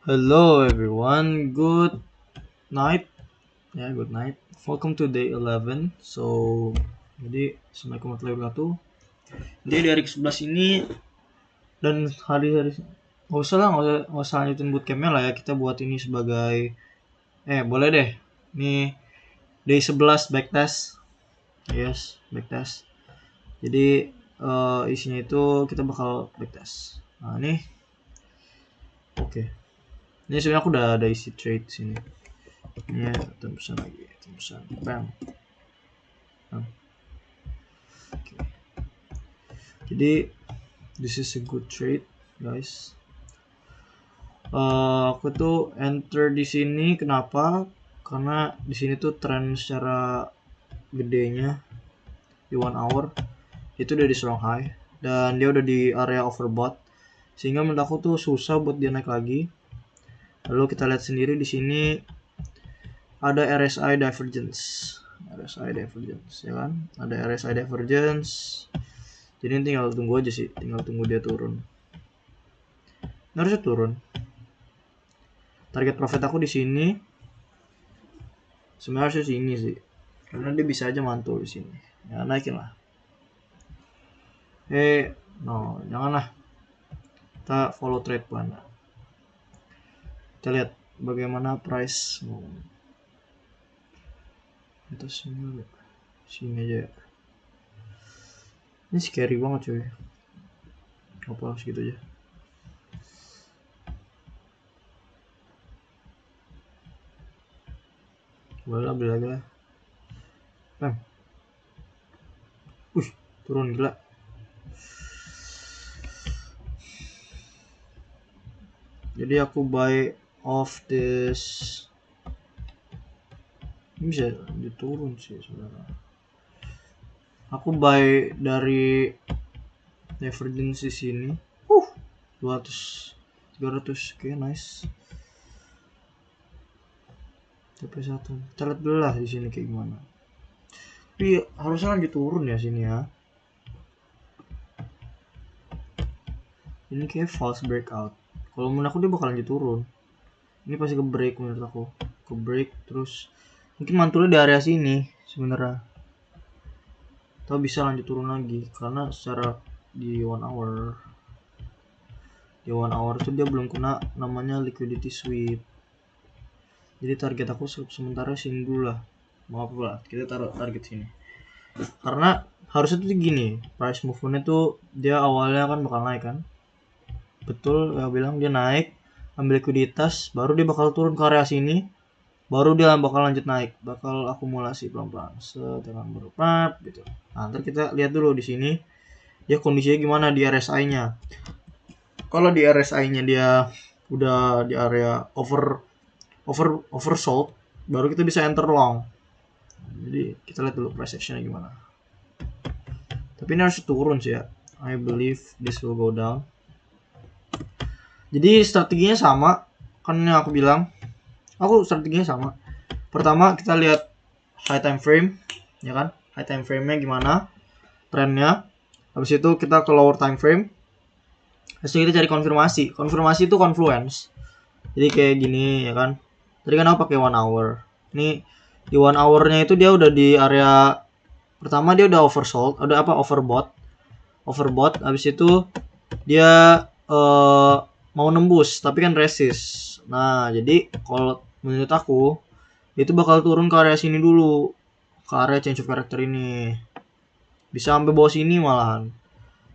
Hello everyone, good night. Good night. Welcome to day 11. Jadi Assalamualaikum warahmatullahi wabarakatuh. Jadi di hari ke-11 ini dan hari-hari nggak usah lanjutin bootcampnya lah ya. Kita buat ini sebagai boleh deh. Ini day 11 backtest. Yes, backtest. Jadi isinya itu kita bakal backtest. Nah, ini oke. Ini sebenarnya aku udah ada isi trade sini. Ini 10% lagi, 10%. Bam. Okay. Jadi this is a good trade, guys. Aku tuh enter di sini kenapa? Karena di sini tuh tren secara gedenya di 1 hour itu udah di strong high dan dia udah di area overbought, sehingga menurut aku tuh susah buat dia naik lagi. Lalu kita lihat sendiri di sini ada RSI divergence, ya kan? Ada RSI divergence. Jadi tinggal tunggu aja sih, tinggal tunggu dia turun. Harusnya turun. Target profit aku di sini sebenarnya sini sih, karena dia bisa aja mantul di sini. Ya naikin lah. No, janganlah. Kita follow trade plan. Kita lihat bagaimana price mau. Itu sini aja ya. Ini scary banget cuy. Apa harus gitu aja. Boleh lah, beli lagi lah. Bam. Turun gila. Jadi aku buy off this. Ini bisa diturun sih sebenarnya. Aku buy dari divergence di sini. 200 300. Oke, nice. TP1. Kita lihat dulu lah di sini kayak gimana. Tapi harusnya lanjut turun ya sini ya. Ini kayak false breakout. Kalau menurut aku dia bakal lanjut turun. Ini pasti ke break menurut aku. Ke break terus mungkin mantulnya di area sini sebenarnya. Atau bisa lanjut turun lagi karena secara di 1 hour. Di 1 hour itu dia belum kena namanya liquidity sweep. Jadi target aku sementara sini dulu lah. Maaf lah, kita taruh target sini. Karena harusnya tuh gini, price movement itu dia awalnya kan bakal naik kan. Betul, ya bilang dia naik, ambil likuiditas, baru dia bakal turun ke area sini, baru dia bakal lanjut naik, bakal akumulasi pelan-pelan, dengan berpap gitu. Nah, ntar kita lihat dulu di sini dia kondisinya gimana di RSI-nya. Kalau di RSI-nya dia udah di area oversold, baru kita bisa enter long. Jadi kita lihat dulu price action-nya gimana. Tapi ini harus turun sih ya. I believe this will go down. Jadi strateginya sama, kan yang aku bilang. Aku strateginya sama. Pertama kita lihat high time frame, ya kan? High time frame-nya gimana? Trennya. Habis itu kita ke lower time frame. Habis itu kita cari konfirmasi. Konfirmasi itu confluence. Jadi kayak gini, ya kan? Tadi kan aku pakai 1 hour. Ini di 1 hour-nya itu dia udah di area pertama, dia udah oversold, udah overbought. Habis itu dia mau nembus tapi kan resist. Nah, jadi kalau menurut aku itu bakal turun ke area sini dulu, ke area change of character ini. Bisa sampai bawah sini malahan.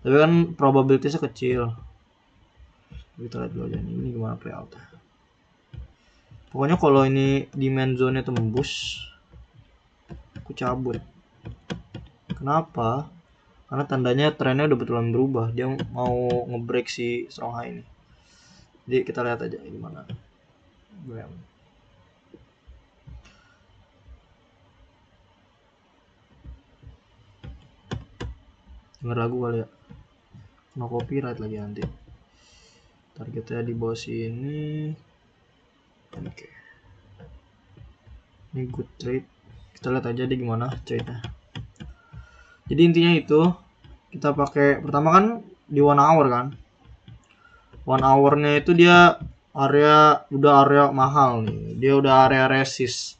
Tapi kan probabilitasnya kecil. Kita lihat dulu aja ini gimana play out. Pokoknya kalau ini demand zone-nya tembus, aku cabut. Kenapa? Karena tandanya trennya udah betulan berubah. Dia mau ngebreak si strong high ini. Jadi kita lihat aja gimana. Denger lagu kali ya. Kena copyright lagi nanti. Targetnya di bawah sini. Oke. Ini good trade. Kita lihat aja deh gimana trade-nya. Jadi intinya itu kita pakai pertama kan di 1 hour kan. 1 hour-nya itu dia area mahal nih, dia udah area resist.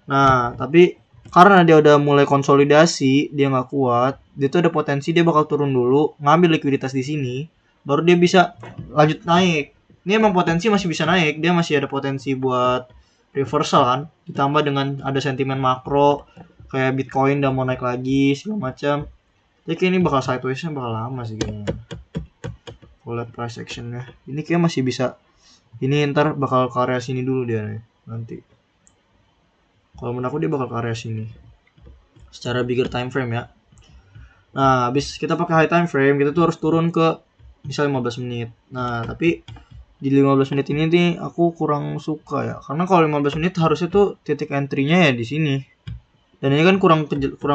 Nah tapi karena dia udah mulai konsolidasi, dia nggak kuat, dia tuh ada potensi dia bakal turun dulu, ngambil likuiditas di sini, baru dia bisa lanjut naik. Ini emang potensi masih bisa naik, dia masih ada potensi buat reversal kan, ditambah dengan ada sentimen makro kayak Bitcoin udah mau naik lagi segala macam. Jadi ini bakal sideways-nya bakal lama sih kayaknya. Kalau lihat price action-nya, ini kayak masih bisa. Ini ntar bakal ke area sini dulu dia nih nanti. Kalau menurut aku dia bakal ke area sini. Secara bigger time frame ya. Nah, habis kita pakai high time frame, kita tuh harus turun ke misal 15 menit. Nah, tapi di 15 menit ini nih aku kurang suka ya. Karena kalau 15 menit harusnya tuh titik entry-nya ya di sini. Dan ini kan kurang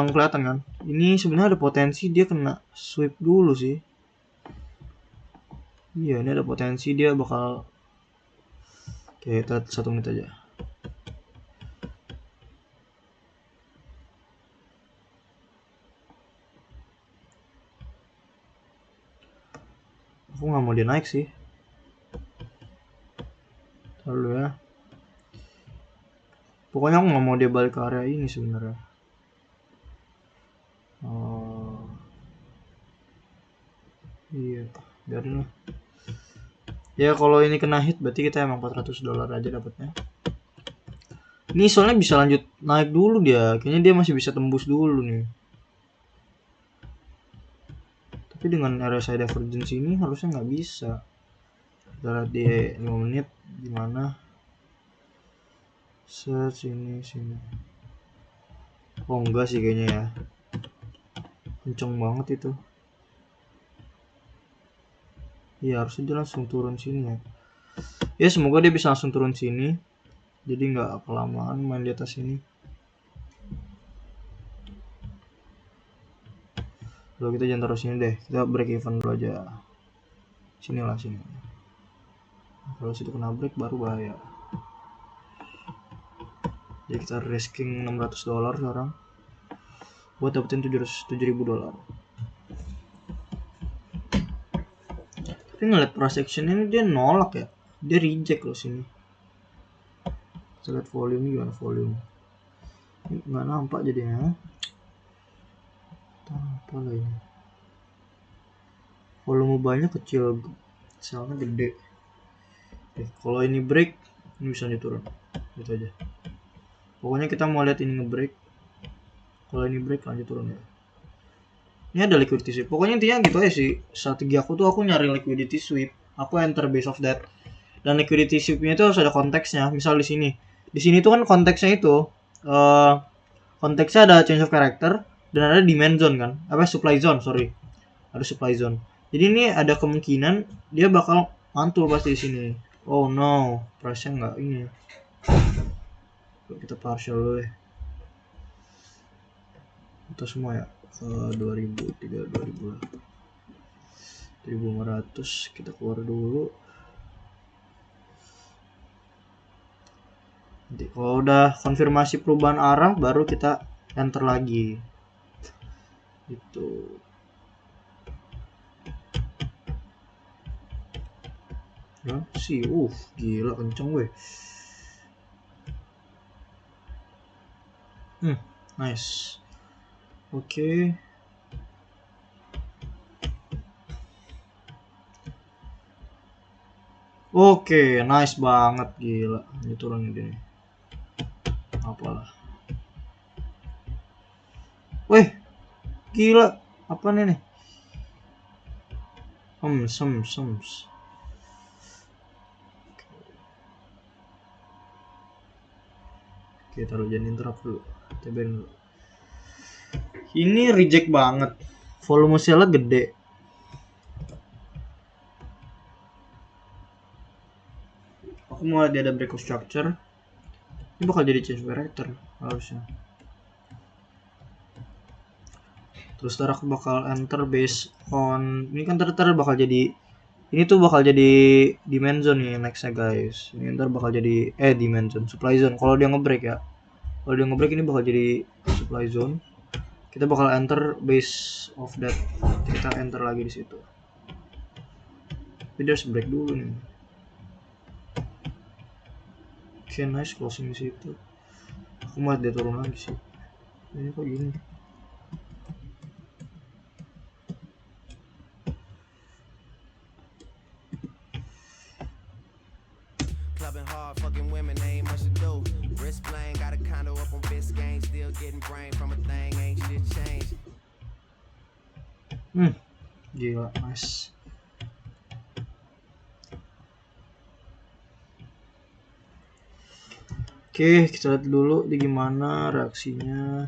kelihatan kan. Ini sebenarnya ada potensi dia kena sweep dulu sih. Iya, ini ada potensi dia bakal. Oke, kita 1 menit aja. Aku nggak mau dia naik sih. Lalu ya. Pokoknya aku nggak mau dia balik ke area ini sebenarnya. Oh. Iya, biarin lah. Ya kalau ini kena hit berarti kita emang $400 aja dapatnya. Ini soalnya bisa lanjut naik dulu dia. Kayaknya dia masih bisa tembus dulu nih. Tapi dengan RSI divergence ini harusnya nggak bisa. Kita lihat di 5 menit gimana. Sini. Oh enggak sih kayaknya ya. Kenceng banget itu. Iya harusnya dia langsung turun sini ya. Ya semoga dia bisa langsung turun sini. Jadi nggak kelamaan main di atas ini. Lalu kita jangan taruh sini deh. Kita break even dulu aja. Sini. Kalau situ kena break baru bahaya. Jadi kita risking $600 sekarang buat dapetin $7.000. Tapi ngeliat price action ini dia nolak ya, dia reject loh sini. Kita lihat volume gimana volume. Nggak nampak jadinya. Apa lah ini? Volume banyak kecil, selnya gede. Kalau ini break, ini bisa diturun. Gitu aja. Pokoknya kita mau lihat ini ngebreak. Kalau ini break lanjut turun ya. Ini ada liquidity sweep. Pokoknya intinya gitu aja sih. Strategi aku tuh aku nyari liquidity sweep. Aku enter base of that. Dan liquidity sweep-nya itu harus ada konteksnya. Misal di sini. Di sini tuh kan konteksnya itu konteksnya ada change of character dan ada demand zone kan. Supply zone, sorry. Ada supply zone. Jadi ini ada kemungkinan dia bakal mantul pasti di sini. Oh no, price-nya nggak ini. Kita partial dulu deh. Itu semua ya. 2000, 2000 lah. 1500 kita keluar dulu. Nanti kalau udah konfirmasi perubahan arah baru kita enter lagi. Itu. Ya, sih, gila kenceng weh. Nice. Oke. Oke, nice banget gila. Ini turun ini. Apalah. Weh, gila. Apa nih? Sems. Oke, taruh jangan interrupt dulu. Tebain dulu. Ini reject banget. Volume sell gede. Aku mau lihat dia ada break of structure. Ini bakal jadi change character harusnya. Terus ntar aku bakal enter based on ini kan ntar bakal jadi ini tuh bakal jadi demand zone nih nextnya guys. Ini ntar bakal jadi demand zone, supply zone. Kalau dia ngebreak ya. Kalau dia ngebreak ini bakal jadi supply zone. Kita bakal enter base of that. Kita enter lagi di situ. Tapi dia harus break dulu nih. Oke, nice, closing di situ. Aku mau dia turun lagi sih. Ini kok gini. Clubbing hard, fucking women, ain't much to do. Wrist playing, got a condo up on Biscayne, still getting brain from a thing, ain't shit changed. Gila, nice. Oke, kita lihat dulu di gimana reaksinya.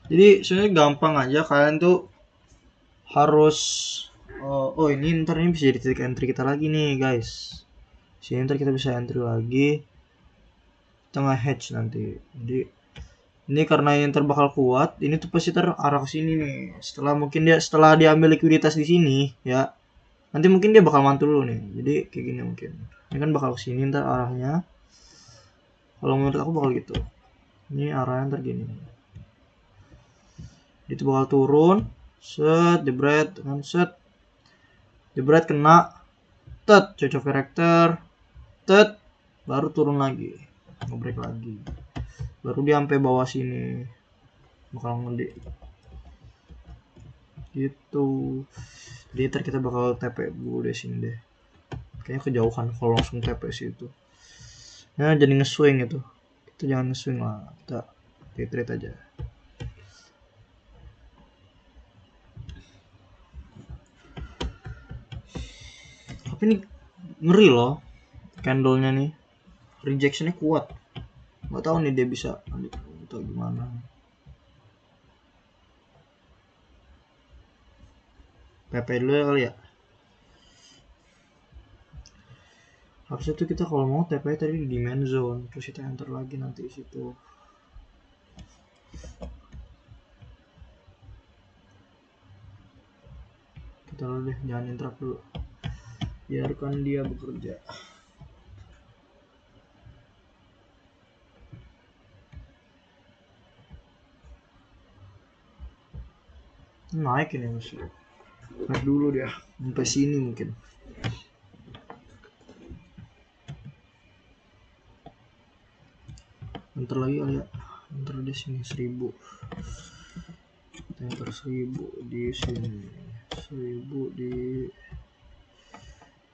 Jadi sebenarnya gampang aja, kalian tuh harus oh ini ntar ini bisa jadi titik entry kita lagi nih guys. Sini ntar kita bisa entry lagi, tengah hedge nanti. Jadi ini karena yang bakal kuat, ini tuh pasti terarah ke sini nih. Setelah diambil likuiditas di sini ya, nanti mungkin dia bakal mantul dulu nih. Jadi kayak gini mungkin. Ini kan bakal ke sini ntar arahnya. Kalau menurut aku bakal gitu. Ini arahnya ntar gini. Itu bakal turun, set, jebret, kan set. Jebret kena, tet, cocok karakter, tet, baru turun lagi. Ngebreak lagi. Baru dia sampai bawah sini. Bakal ngede. Gitu. Jadi ntar kita bakal TP dulu deh sini deh. Kayaknya kejauhan kalau langsung TP situ. Nah jadi nge-swing itu. Kita jangan nge-swing lah. Kita trade aja. Tapi ini ngeri loh. Candlenya nih. Rejectionnya kuat. Nggak tahu nih dia bisa atau gimana. PP dulu ya kali ya. Harusnya tuh kita kalau mau TP tadi di demand zone, terus kita enter lagi nanti di situ. Kita lalu deh, jangan interrupt dulu. Biarkan dia bekerja. Naik ini masih. Naik dulu dia, sampai sini mungkin. Enter lagi kali ya. Enter di sini 1000. Enter 1000 di sini. 1000 di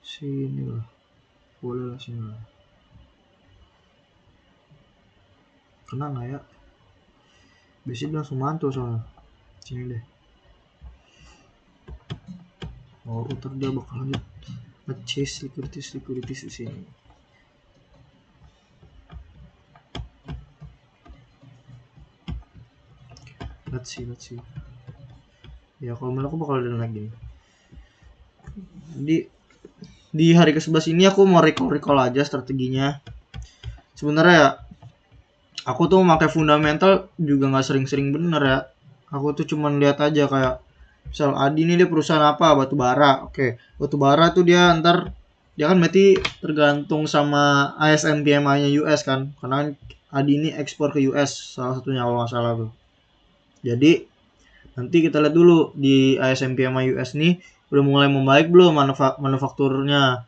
sini lah. Boleh lah sini lah. Kena nggak ya? Biasanya langsung mantul soalnya. Sini deh. Oh, ntar dia bakal lanjut nge-chase liquidities di sini. Let's see. Ya kalau menurut aku bakal ada lagi nih. Di hari ke-11 ini aku mau recall aja strateginya. Sebenarnya ya, aku tuh pakai fundamental juga nggak sering-sering bener ya. Aku tuh cuman lihat aja kayak misal Adi ini dia perusahaan apa, batu bara. Oke, batu bara tuh dia kan berarti tergantung sama ASN PMI-nya US kan. Karena Adi ini ekspor ke US salah satunya kalau nggak salah tuh. Jadi nanti kita lihat dulu di ASN PMI US nih udah mulai membaik belum manufakturnya.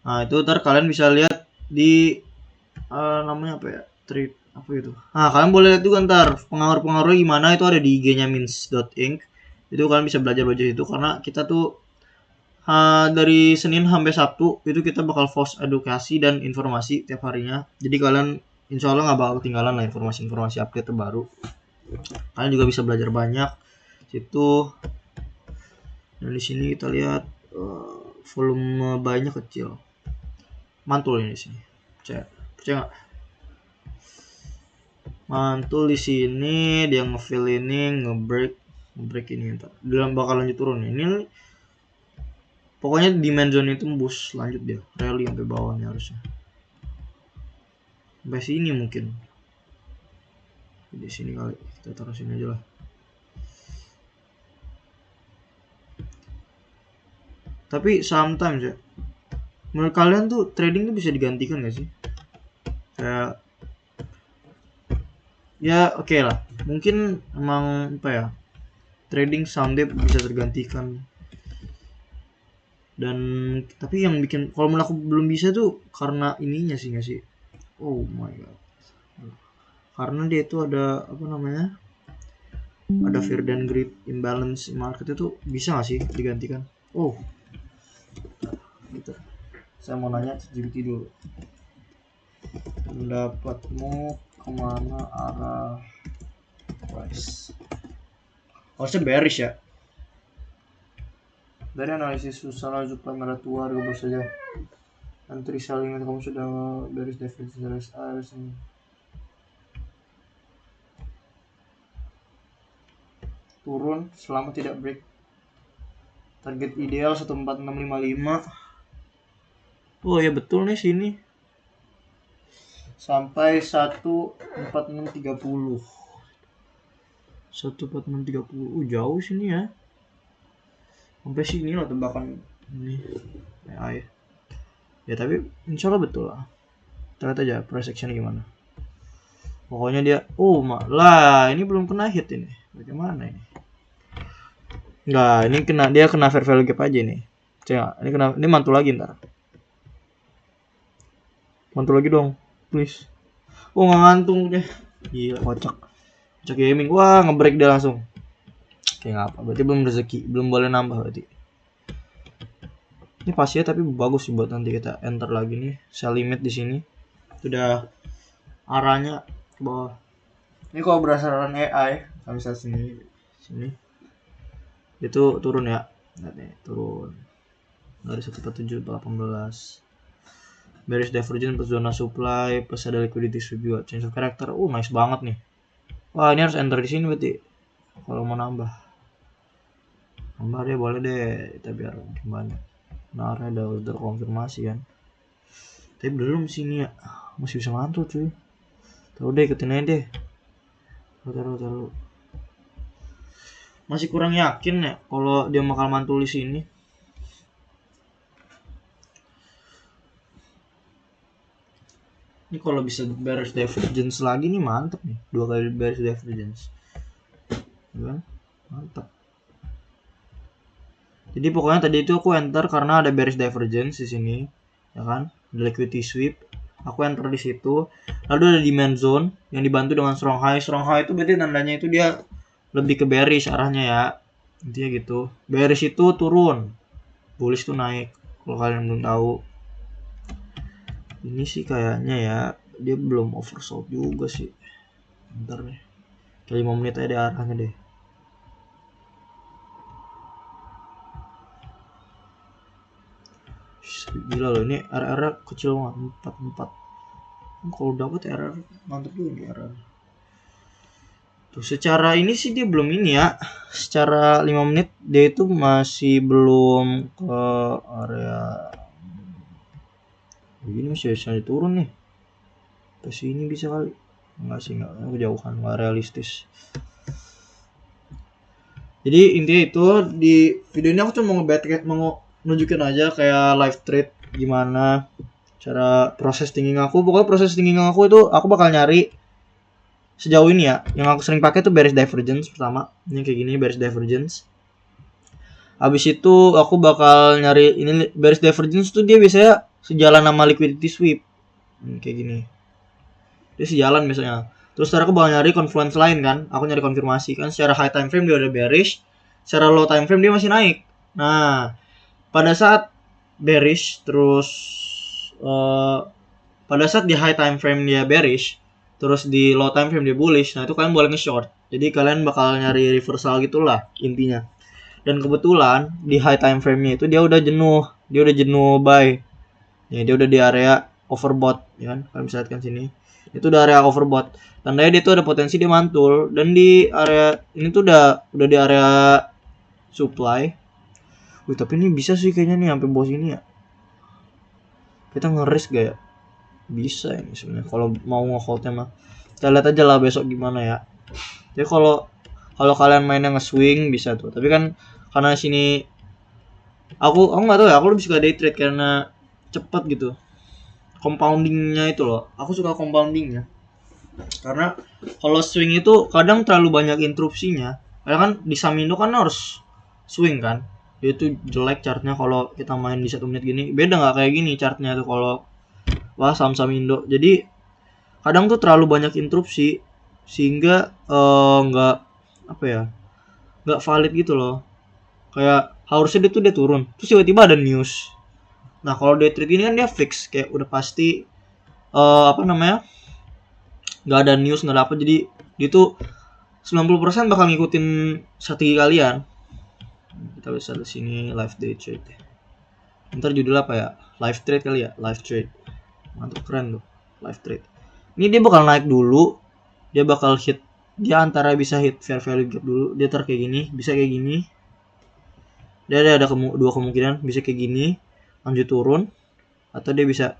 Nah itu ntar kalian bisa lihat di namanya apa ya, trade apa itu. Nah kalian boleh lihat juga ntar pengaruh-pengaruhnya gimana, itu ada di IG-nya Mins.inc. Itu kalian bisa belajar itu karena kita tuh dari Senin sampai Sabtu itu kita bakal post edukasi dan informasi tiap harinya. Jadi kalian insya Allah nggak bakal ketinggalan lah informasi-informasi update terbaru. Kalian juga bisa belajar banyak situ. Dan di sini kita lihat volume buy-nya kecil. Mantul ini di sini. Percaya nggak? Mantul di sini, dia ngefill ini, ngebreak ini entar. Dia bakal lanjut turun. Ini pokoknya demand zone itu tembus, lanjut dia rally sampai bawahnya harusnya. Sampai sini mungkin. Di sini kali kita taruh sini aja lah. Tapi sometimes ya, menurut kalian tuh trading tuh bisa digantikan gak sih? Kayak ya oke lah, mungkin emang apa ya, trading someday bisa tergantikan. Dan tapi yang bikin kalau menurut aku belum bisa tuh karena ininya sih nggak sih. Oh my god, karena dia itu ada apa namanya, ada fear dan greed imbalance market itu bisa nggak sih digantikan. Oh gitu, saya mau nanya ChatGPT dulu, pendapatmu kemana arah price? Harusnya bearish ya. Dari analisis usaha supply merah tua harga bos saja. Entry selling kamu sudah bearish deficit RSI turun selama tidak break target ideal 14655. Oh ya betul nih sini sampai 14630. 14630. Jauh sini ya. Sampai sini lah tebakan ini AI. Ya tapi insya Allah betul lah. Kita lihat aja price action gimana. Pokoknya dia, lah ini belum kena hit ini. Bagaimana ini? Enggak, ini dia kena fair value gap aja nih. Cek, ini mantul lagi ntar. Mantul lagi dong, please. Nggak ngantung deh. Gila, kocak. Kocak gaming. Wah, ngebreak dia langsung. Kayak ngapa? Berarti belum rezeki, belum boleh nambah berarti. Ini pasti ya, tapi bagus sih buat nanti kita enter lagi nih. Sell limit di sini. Sudah arahnya ke bawah. Ini kalau berdasarkan AI, misalnya sini. Itu turun ya. Lihat nih, turun. Dari 147 ke 18. Bearish divergence plus zona supply plus ada liquidity sweep juga. Change of character. Nice banget nih. Wah, ini harus enter di sini berarti. Kalau mau nambah dia boleh deh, kita biar banyak. Nah, ada order konfirmasi kan. Tapi belum sini ya. Masih bisa mantul cuy. Tahu deh, ikutin aja deh. Taruh. Masih kurang yakin ya kalau dia bakal mantul di sini. Ini kalau bisa bearish divergence lagi nih mantep nih. 2 kali bearish divergence. Ya, mantap. Jadi pokoknya tadi itu aku enter karena ada bearish divergence di sini, ya kan? Ada liquidity sweep. Aku enter di situ. Lalu ada demand zone yang dibantu dengan strong high. Strong high itu berarti tandanya itu dia lebih ke bearish arahnya ya. Intinya gitu. Bearish itu turun, bullish itu naik. Kalau kalian belum tahu. Ini sih kayaknya ya dia belum oversold juga sih. Bentar nih. Kayak 5 menit aja deh arahnya deh. Gila loh, ini RR kecil banget, 44. Kalau dapat RR mantep juga nih RR. Tuh secara ini sih dia belum ini ya. Secara 5 menit dia itu masih belum ke area. Begini masih bisa turun nih. Ke sini bisa kali. Enggak sih, enggak kejauhan, enggak realistis. Jadi intinya itu di video ini aku cuma mau nunjukin aja kayak live trade gimana cara proses thinking aku. Pokoknya proses thinking aku itu aku bakal nyari sejauh ini ya. Yang aku sering pakai tuh bearish divergence pertama. Ini kayak gini bearish divergence. Habis itu aku bakal nyari ini bearish divergence tuh dia biasanya sejalan sama liquidity sweep. Kayak gini. Dia sejalan biasanya. Terus secara aku bakal nyari confluence lain kan. Aku nyari konfirmasi kan secara high time frame dia udah bearish, secara low time frame dia masih naik. Nah, pada saat bearish terus pada saat di high time frame dia bearish terus di low time frame dia bullish, nah itu kalian boleh nge-short. Jadi kalian bakal nyari reversal gitulah intinya. Dan kebetulan di high time frame-nya itu dia udah jenuh buy. Ya, dia udah di area overbought ya kan. Kalian bisa lihat kan sini. Itu udah area overbought. Tandanya dia tuh ada potensi dia mantul dan di area ini tuh udah di area supply. Wih, tapi ini bisa sih kayaknya nih sampai bawah sini ya. Kita nge-risk gak ya? Bisa ini sebenarnya kalau mau nge-holdnya mah. Kita lihat aja lah besok gimana ya. Jadi kalau kalian mainnya nge-swing bisa tuh. Tapi kan karena sini aku nggak tahu ya, aku lebih suka day trade karena cepat gitu. Compoundingnya itu loh. Aku suka compoundingnya. Karena kalau swing itu kadang terlalu banyak interupsinya. Karena kan di Samindo kan harus swing kan. dia tuh jelek chartnya kalau kita main di 1 menit gini. Beda nggak kayak gini chartnya tuh kalau saham-saham Indo. Jadi kadang tuh terlalu banyak interupsi sehingga nggak apa ya, nggak valid gitu loh. Kayak harusnya dia turun, terus tiba-tiba ada news. Nah kalau day trade ini kan dia fix, kayak udah pasti nggak ada news, nggak ada apa, jadi dia tuh 90% bakal ngikutin strategi kalian. Kita bisa di sini live day trade. Ntar judulnya apa ya? Live trade kali ya, live trade. Mantap, keren tuh, live trade. Ini dia bakal naik dulu, dia bakal hit, dia antara bisa hit fair value gap dulu, dia kayak gini, bisa kayak gini. Dia ada dua kemungkinan, bisa kayak gini, lanjut turun, atau dia bisa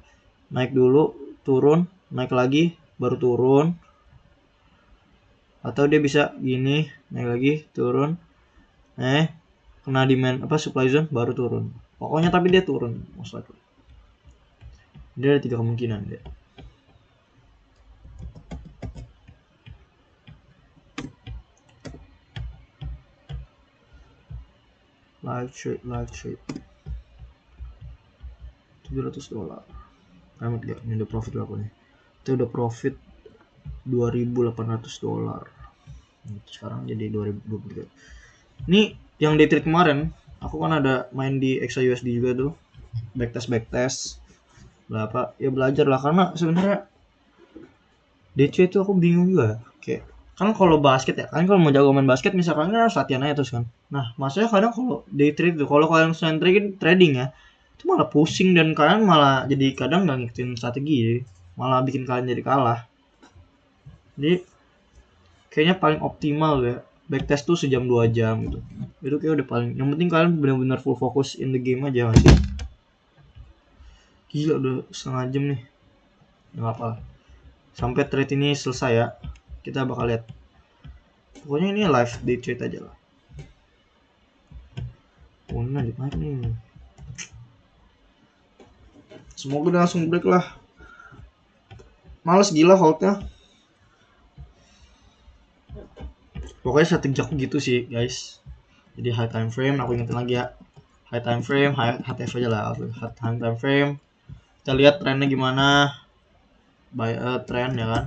naik dulu, turun, naik lagi, baru turun, atau dia bisa gini, naik lagi, turun, kena demand supply zone, baru turun. Pokoknya tapi dia turun most likely. Dia ada 3 kemungkinan dia. Live trade $700. Amat gak? Ini udah profit berapa nih? Itu udah profit $2.800. Sekarang jadi 2023. Ini yang day trade kemarin, aku kan ada main di XAUSD juga tuh. Backtest berapa? Ya belajar lah, karena sebenarnya day trade itu aku bingung juga. Kayak kan kalau basket ya, kan kalau mau jago main basket misalkan kan harus latihan aja terus kan. Nah, maksudnya kadang kalau day trade tuh, kalau kalian selain trading ya, itu malah pusing dan kalian malah jadi kadang nggak ngikutin strategi, malah bikin kalian jadi kalah. Jadi kayaknya paling optimal ya backtest tuh sejam 2 jam gitu. Itu kayak udah paling. Yang penting kalian benar-benar full fokus in the game aja masih. Gila udah setengah jam nih. Nggak apa. Sampai trade ini selesai ya. Kita bakal lihat. Pokoknya ini live day trade aja lah. Oh, ini lanjut naik nih. Semoga udah langsung break lah. Males gila holdnya. Pokoknya strategi aku gitu sih guys. Jadi high time frame, aku ingetin lagi ya. High time frame, HTF aja lah. High time frame. Kita lihat trennya gimana. Buy trend ya kan.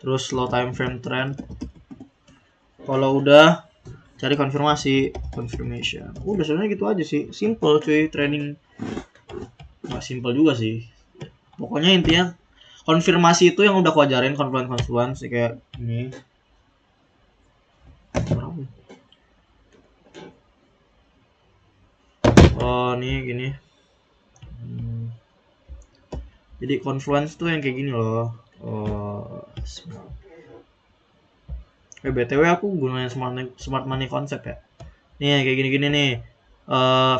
Terus low time frame trend. Kalau udah cari confirmation. Udah sebenarnya gitu aja sih. Simple cuy trading. Nggak simple juga sih. Pokoknya intinya konfirmasi itu yang udah aku ajarin, confluence kayak ini. Oh nih gini. Jadi confluence tuh yang kayak gini loh. BTW aku gunain smart money konsep ya. Nih kayak gini-gini nih.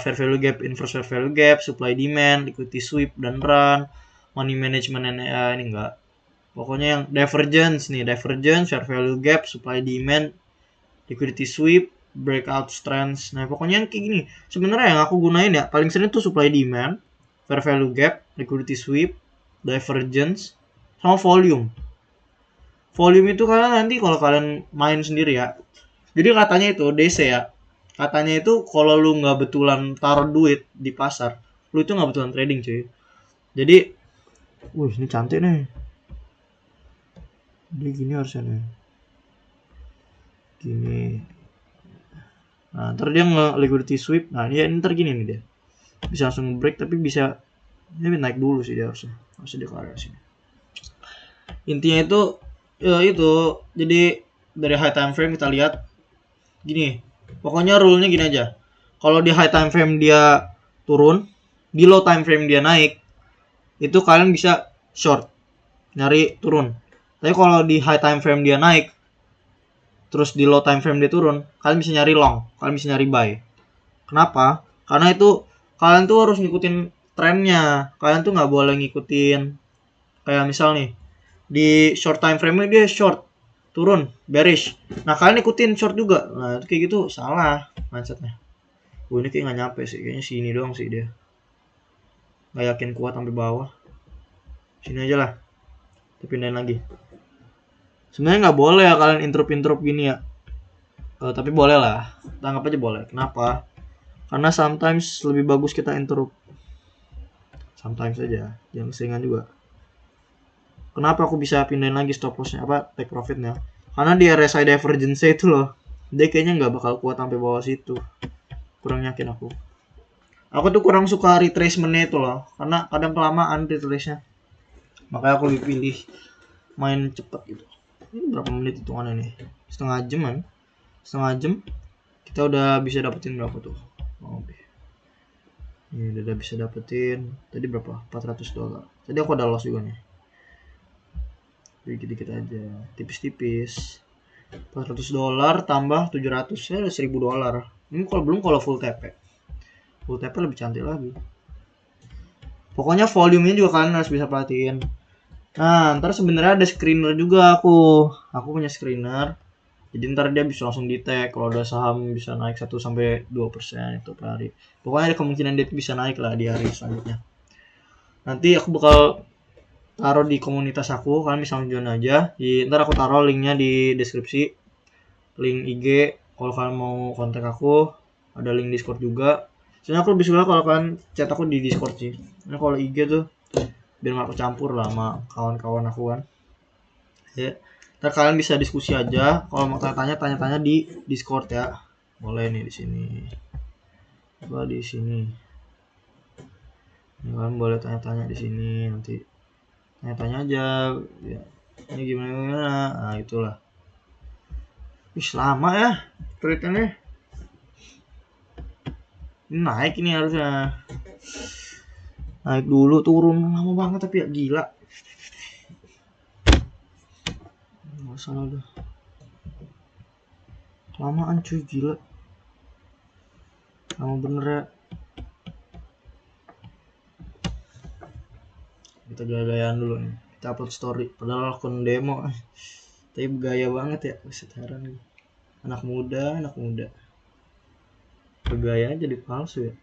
Fair value gap, inverse fair value gap, supply demand, liquidity sweep dan run, money management ini enggak. Pokoknya yang divergence nih, fair value gap, supply demand, liquidity sweep, breakout trends. Nah, pokoknya yang kayak gini. Sebenarnya yang aku gunain ya paling sering tuh supply demand, fair value gap, liquidity sweep, divergence, sama volume. Volume itu kalian nanti kalau kalian main sendiri ya. Jadi katanya itu DC ya. Katanya itu kalau lu nggak betulan taruh duit di pasar, lu itu nggak betulan trading cuy. Jadi, ini cantik nih. Dia gini harusnya nih. Gini. Nah, ntar dia nge-liquidity sweep. Nah, dia ntar gini nih dia. Bisa langsung break tapi bisa ini naik dulu sih dia harusnya. Harusnya dia ke area sini. Intinya itu ya itu. Jadi dari high time frame kita lihat gini. Pokoknya rule-nya gini aja. Kalau di high time frame dia turun, di low time frame dia naik, itu kalian bisa short, nyari turun. Tapi kalau di high time frame dia naik, terus di low time frame dia turun, kalian bisa nyari long, kalian bisa nyari buy. Kenapa? Karena itu kalian tuh harus ngikutin trennya. Kalian tuh nggak boleh ngikutin kayak misal nih di short time frame dia short, turun, bearish. Nah kalian ikutin short juga. Nah itu kayak gitu salah mindsetnya. Ini kayak nggak nyampe sih, kayaknya sini doang sih dia. Nggak yakin kuat sampai bawah. Sini aja lah. Kita pindahin lagi. Sebenarnya nggak boleh ya kalian intrup gini ya. Tapi boleh lah. Tanggap aja boleh. Kenapa? Karena sometimes lebih bagus kita interrupt. Sometimes aja, jangan keseringan juga. Kenapa aku bisa pindahin lagi stop lossnya, take profitnya? Karena di RSI divergence itu loh, dia kayaknya nggak bakal kuat sampai bawah situ. Kurang yakin aku. Aku tuh kurang suka retracementnya itu loh, karena kadang kelamaan retrace-nya. Makanya aku lebih pilih main cepet gitu. Ini berapa menit hitungannya nih? Setengah jam kan? Setengah jam kita udah bisa dapetin berapa tuh? Oke. Ini udah bisa dapetin. Tadi berapa? $400. Tadi aku ada loss juga nih. Dikit-dikit aja, tipis-tipis. $400 tambah 700 ya udah $1000. Ini kalau full TP. Full TP lebih cantik lagi. Pokoknya volumenya juga kalian harus bisa perhatiin. Nah, ntar sebenarnya ada screener juga aku punya screener. Jadi ntar dia bisa langsung detect kalau ada saham bisa naik 1-2% itu per hari. Pokoknya ada kemungkinan dia bisa naik lah di hari selanjutnya. Nanti aku bakal taruh di komunitas aku, kalian bisa join aja. Ntar aku taruh linknya di deskripsi. Link IG kalau kalian mau kontak aku, ada link Discord juga. Soalnya aku lebih suka kalau kalian chat aku di Discord sih. Nah kalau IG tuh biar nggak kecampur lah sama kawan-kawan aku kan. Ya. Ntar kalian bisa diskusi aja. Kalau mau tanya-tanya di Discord ya. Boleh nih di sini. Coba di sini. Ya, kalian boleh tanya-tanya di sini nanti. Tanya-tanya aja. Ya. Ini gimana? Nah itulah. Wih lama ya trade-nya. Ini naik ini harusnya. Naik dulu turun lama banget tapi ya gila. Masalah dah. Lamaan cuy gila. Lama bener ya. Kita gaya-gayaan dulu nih. Kita upload story. Padahal akun demo. Tapi gaya banget ya. Buset heran. Anak muda. Bergaya aja jadi palsu ya.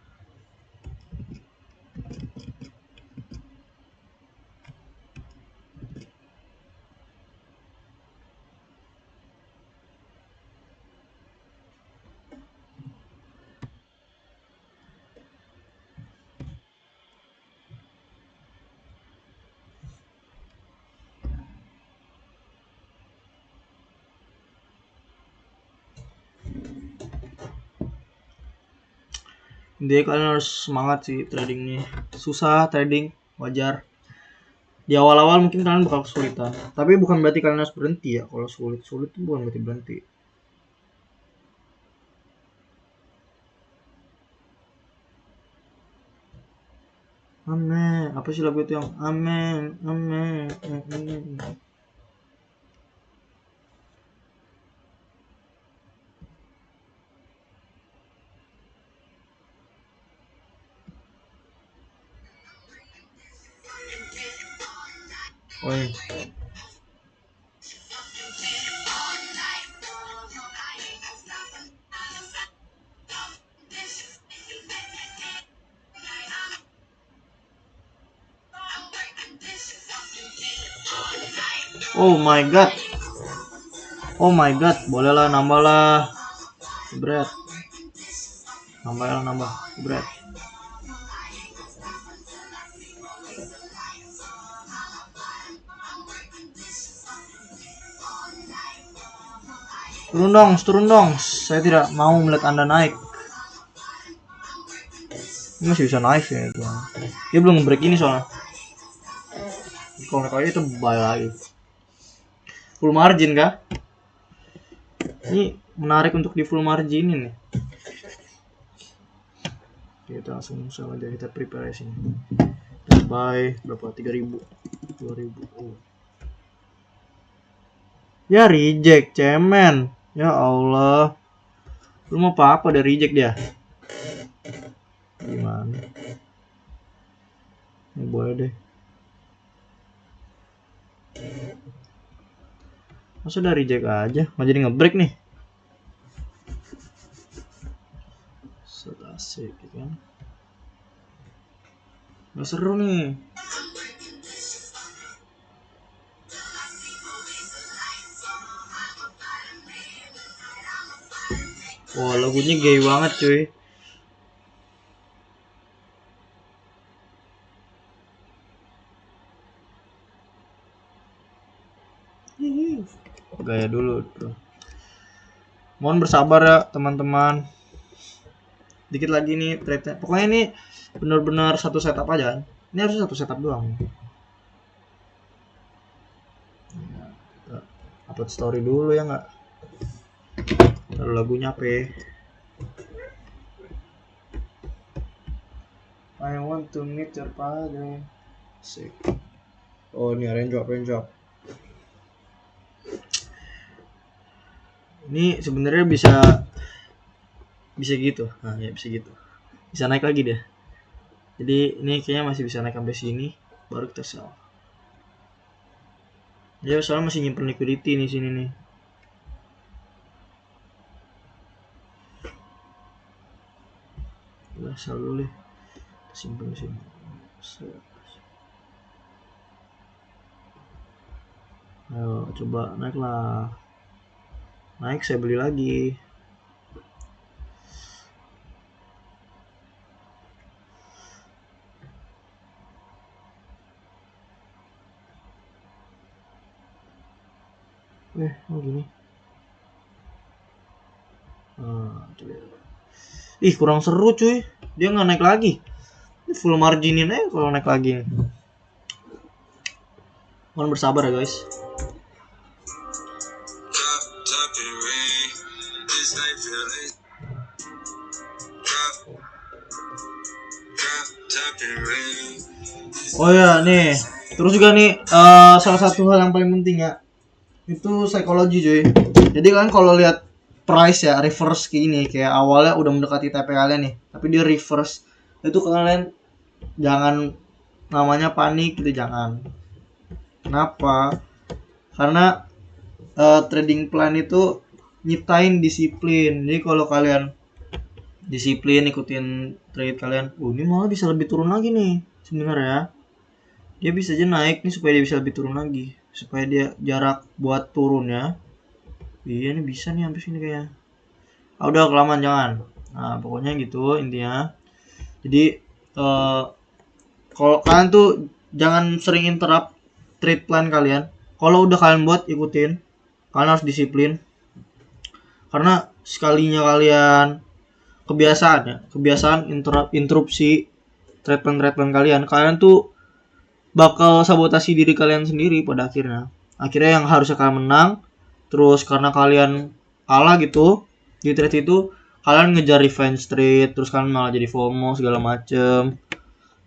Jadi kalian harus semangat sih tradingnya. Susah trading, wajar. Di awal-awal mungkin kalian bakal kesulitan. Tapi bukan berarti kalian harus berhenti ya. Kalau sulit itu bukan berarti berhenti. Amin. Apa sih lagu itu yang amin, amin, amin. Oi. Oh my god. Oh my god, bolehlah nambah lah. Bread. Nambah. Bread. Turun dong. Saya tidak mau melihat Anda naik. Ini masih bisa naik ya itu. Dia belum break ini soalnya. Kalau naik lagi itu buy lagi. Full margin kah? Ini menarik untuk di full margin ini. Kita langsung sell aja, kita prepare sini. Kita buy berapa? 3.000, 2.000. Oh. Ya reject, cemen. Ya Allah. Lu mau apa udah reject dia? Gimana? Ini boleh deh. Masa udah reject aja? Nggak jadi ngebreak nih. Set asik gitu kan. Nggak seru nih. Wah lagunya gay banget cuy. Gaya dulu tuh. Mohon bersabar ya teman-teman. Dikit lagi nih trade-nya. Pokoknya ini benar-benar satu setup aja. Ini harus satu setup doang. Upload story dulu ya nggak? Lalu lagunya apa? I want to meet your father. Sick. Oh ini raindrop. Ini sebenarnya bisa gitu. Nah ya bisa gitu. Bisa naik lagi deh. Jadi ini kayaknya masih bisa naik sampai sini. Baru kita sell. Ya soalnya masih nyimpen liquidity nih sini nih. Udah sell dulu deh. Simpen di sini. Ayo coba naik lah. Naik saya beli lagi. Oh gini. Ih kurang seru cuy. Dia nggak naik lagi. Ini full marginin aja kalau naik lagi. Mohon bersabar ya guys. Oh ya nih, terus juga nih salah satu hal yang paling penting ya, itu psikologi cuy. Jadi kan kalau lihat price ya reverse kayak gini, kayak awalnya udah mendekati TP kalian nih, tapi dia reverse, itu kalian jangan namanya panik gitu, jangan. Kenapa? Karena trading plan itu nyiptain disiplin. Jadi kalau kalian disiplin ikutin trade kalian, ini malah bisa lebih turun lagi nih sebenarnya. Dia bisa aja naik nih supaya dia bisa lebih turun lagi, supaya dia jarak buat turunnya. Iya nih bisa nih sampai sini kayaknya. Udah kelamaan jangan. Nah pokoknya gitu intinya. Jadi kalau kalian tuh jangan sering interrupt trade plan kalian. Kalau udah kalian buat ikutin, kalian harus disiplin. Karena sekalinya kalian kebiasaan interupsi trade plan kalian tuh bakal sabotasi diri kalian sendiri pada akhirnya. Akhirnya yang harusnya kalian menang, terus karena kalian kalah gitu di trade itu, kalian ngejar revenge trade, terus kalian malah jadi FOMO segala macem.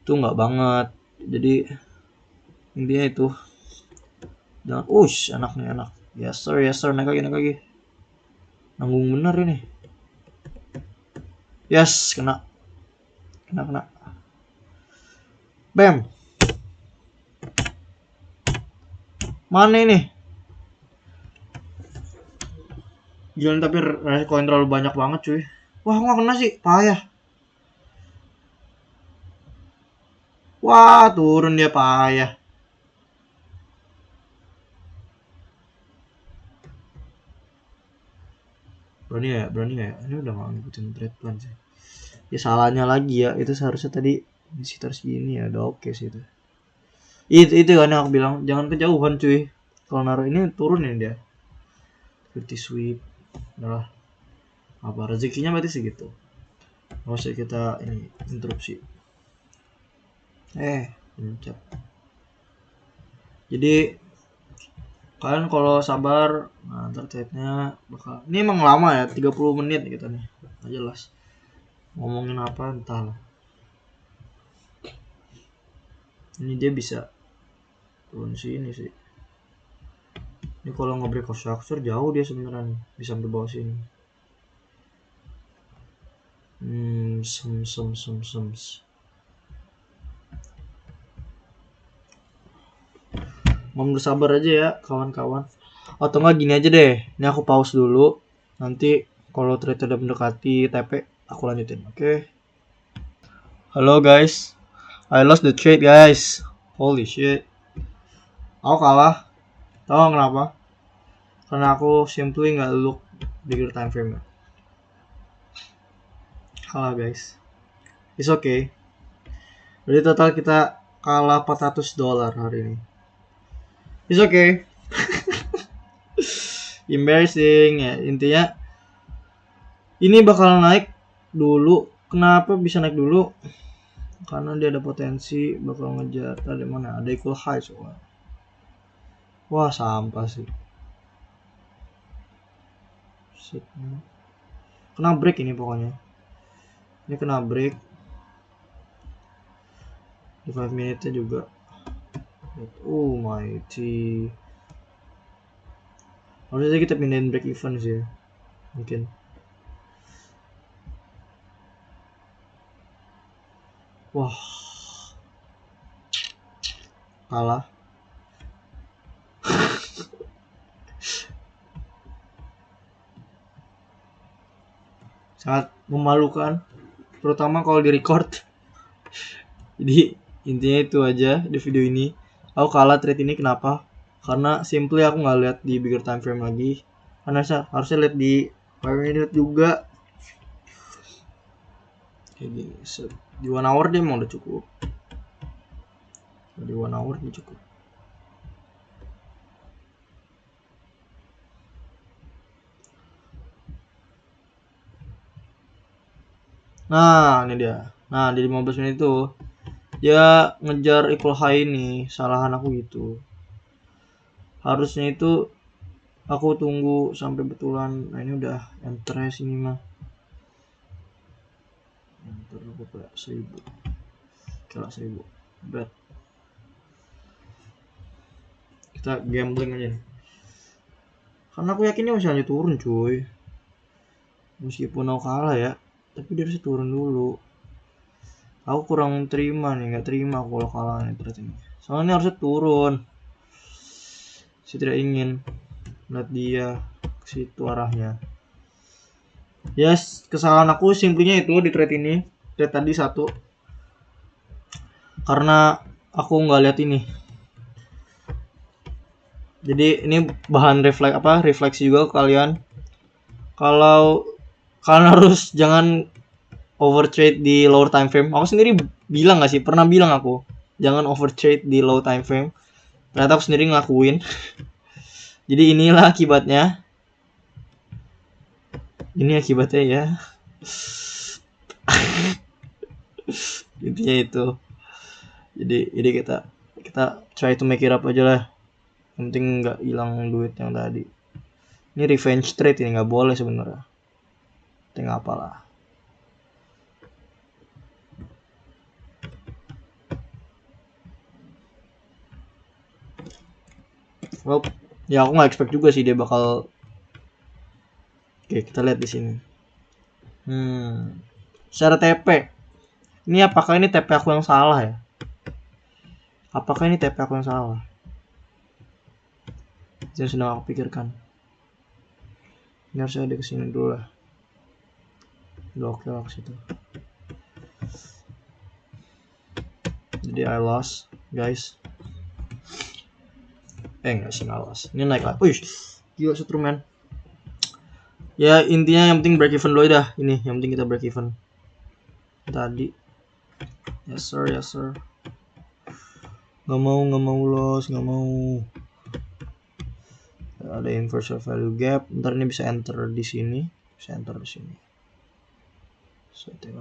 Itu nggak banget. Jadi intinya itu jangan anak nih anak. Yes sir naik lagi. Nanggung bener ini. Yes kena. Bam. Mana ini? Jualan tapi koin terlalu banyak banget cuy. Wah nggak kena sih, payah. Wah turun dia payah. Berani ya? Ini udah nggak ngikutin trade plan sih. Ya salahnya lagi ya, itu seharusnya tadi di sekitar segini ya, udah oke sih itu. Itu kan yang aku bilang, jangan kejauhan cuy. Kalau naruh ini turunin dia. 50 sweep. Udah apa rezekinya berarti segitu. Nggak usah kita ini interupsi. Pencet. Jadi kalian kalau sabar, nah ntar trade-nya bakal. Ini emang lama ya, 30 menit gitu nih. Nggak jelas. Ngomongin apa entahlah. Ini dia bisa turun sini sih. Ini kalau nge-break structure jauh dia sebenarnya nih. Bisa sampai bawah sini. Mau bersabar aja ya kawan-kawan. Atau enggak gini aja deh. Ini aku pause dulu. Nanti kalau trade udah mendekati TP aku lanjutin. Oke. Halo guys. I lost the trade guys. Holy shit. Aku kalah. Tahu kenapa? Karena aku simply nggak look bigger time frame. Kalah guys. It's okay. Jadi total kita kalah $400 hari ini. It's okay. embarrassing ya. Intinya ini bakal naik dulu. Kenapa bisa naik dulu? Karena dia ada potensi bakal ngejar. Tadi mana? Ada equal high soalnya. Wah, sampah sih. Kena break ini pokoknya. Ini kena break. Di 5 menitnya juga. Oh mighty. Harusnya kita pindahin break even sih ya. Mungkin. Wah. Kalah. Sangat memalukan, terutama kalau di record. Jadi intinya itu aja di video ini. Aku kalah trade ini kenapa? Karena simply aku nggak lihat di bigger time frame lagi. Karena harusnya lihat di 5 minute juga. Kayak gini. Di 1 hour dia emang udah cukup. Di 1 hour dia cukup. Nah, ini dia. Nah, di 15 menit itu dia ngejar equal high ini. Salahan aku gitu. Harusnya itu aku tunggu sampai betulan. Nah, ini udah enter sini mah. Enter berapa? 1000. Kira 1000. Bet. Kita gambling aja nih. Karena aku yakin dia masih lanjut turun cuy. Meskipun aku kalah ya, tapi dia harus turun dulu. Aku kurang terima nih, nggak terima aku kalau kalah nih ternyata ini. Soalnya harusnya turun. Saya tidak ingin lihat dia ke situ arahnya. Yes, kesalahan aku simplinya itu di trade ini. Trade tadi 1. Karena aku nggak lihat ini. Jadi ini bahan refleksi juga ke kalian. Kalau kalian harus jangan overtrade di lower time frame. Aku sendiri bilang gak sih? Pernah bilang aku jangan overtrade di low time frame. Ternyata aku sendiri ngelakuin. Jadi inilah akibatnya. Ini akibatnya ya. Intinya itu. Jadi kita try to make it up aja lah. Yang penting nggak hilang duit yang tadi. Ini revenge trade ini nggak boleh sebenarnya. Tinggal apalah. Well, ya aku nggak expect juga sih dia bakal. Oke, kita lihat di sini. Secara TP. Ini apakah ini TP aku yang salah ya? Apakah ini TP aku yang salah? Yang sedang aku pikirkan. Ini harusnya ada kesini dulu lah. Udah oke lah ke situ. Jadi I lost, guys. Nggak sih nggak lost. Ini naik lah. Wih, gila Superman. Ya intinya yang penting break even dulu dah. Ini yang penting kita break even. Tadi. Yes sir, yes sir. Nggak mau loss, nggak mau. Ada inverse value gap. Ntar ini bisa enter di sini. Bisa enter di sini. Setting.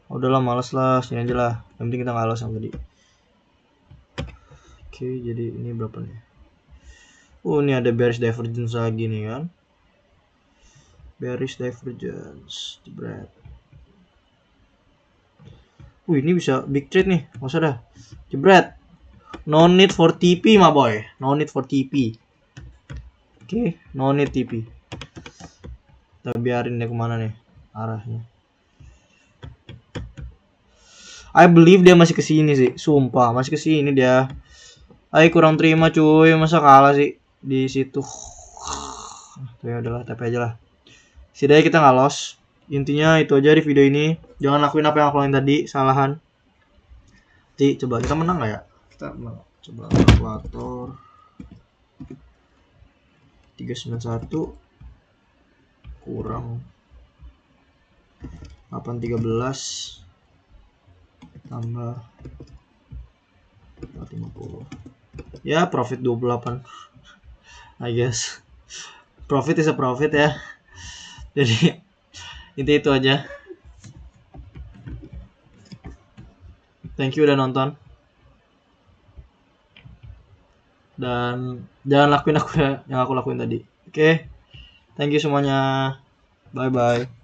Udahlah males lah, sini aja lah. Yang penting kita nggak loss yang tadi. Oke, jadi ini berapa nih? Oh, ini ada bearish divergence lagi nih kan. Bearish divergence, jebret. Ini bisa big trade nih, nggak usah dah. Jebret. No need for TP, my boy. No need for TP. Oke, no need TP. Kita biarin dia kemana nih arahnya. I believe dia masih kesini sih, sumpah masih kesini dia. Kurang terima cuy, masa kalah sih di situ. Tuh ya udahlah, TP aja lah. Setidaknya kita nggak loss. Intinya itu aja di video ini. Jangan lakuin apa yang aku lakuin tadi, salahan. Nanti coba kita menang nggak ya? Kita menang. Coba kalkulator. 391 kurang 813 tambah 450 ya, profit 28 I guess. Profit is a profit ya. Jadi intinya itu aja. Thank you udah nonton. Dan jangan lakuin yang aku lakuin tadi. Oke. Thank you semuanya. Bye bye.